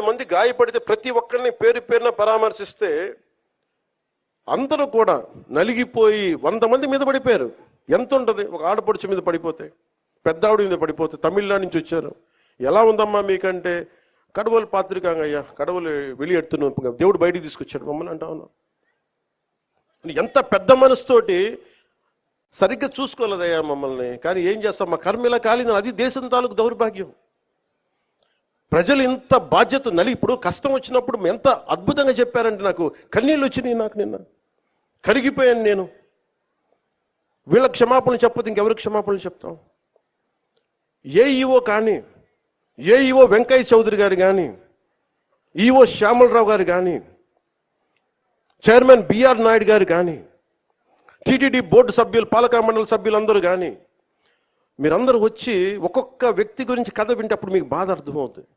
మంది గాయపడితే ప్రతి ఒక్కరిని పేరు పేరున పరామర్శిస్తే అందరూ కూడా నలిగిపోయి 100 మంది మీద పడిపోయారు. ఎంత ఉంటుంది ఒక ఆడపడుచు మీద పడిపోతే, పెద్ద ఆవిడ మీద పడిపోతే, తమిళనాడు నుంచి వచ్చారు. ఎలా ఉందమ్మా మీకంటే, కడవలు పాత్రికాంగయ్యా, కడవలు వెళ్ళి దేవుడు బయటికి తీసుకొచ్చాడు మమ్మల్ని అంటా ఉన్నాం. ఎంత పెద్ద మనసుతోటి సరిగ్గా చూసుకోలేదయ్యా మమ్మల్ని. కానీ ఏం చేస్తాం, మా కర్మ ఇలా కాలిందని. అది దేశం తాలూకు దౌర్భాగ్యం. ప్రజలు ఇంత బాధ్యత ఇప్పుడు కష్టం వచ్చినప్పుడు ఎంత అద్భుతంగా చెప్పారంటే నాకు కన్నీళ్ళు వచ్చినాయి. నాకు నిన్న కరిగిపోయాను నేను. వీళ్ళ క్షమాపణలు చెప్పదు ఇంకెవరికి క్షమాపణలు చెప్తాం? ఏఈఓ కానీ, ఏఈఓ వెంకయ్య చౌదరి గారు కానీ, ఈఓ శ్యామలరావు గారు కానీ, చైర్మన్ బిఆర్ నాయుడు గారు కానీ, టీటీడీ బోర్డు సభ్యులు, పాలక మండలి సభ్యులందరూ కానీ, మీరందరూ వచ్చి ఒక్కొక్క వ్యక్తి గురించి కథ వింటే అప్పుడు మీకు బాధ అర్థమవుతుంది.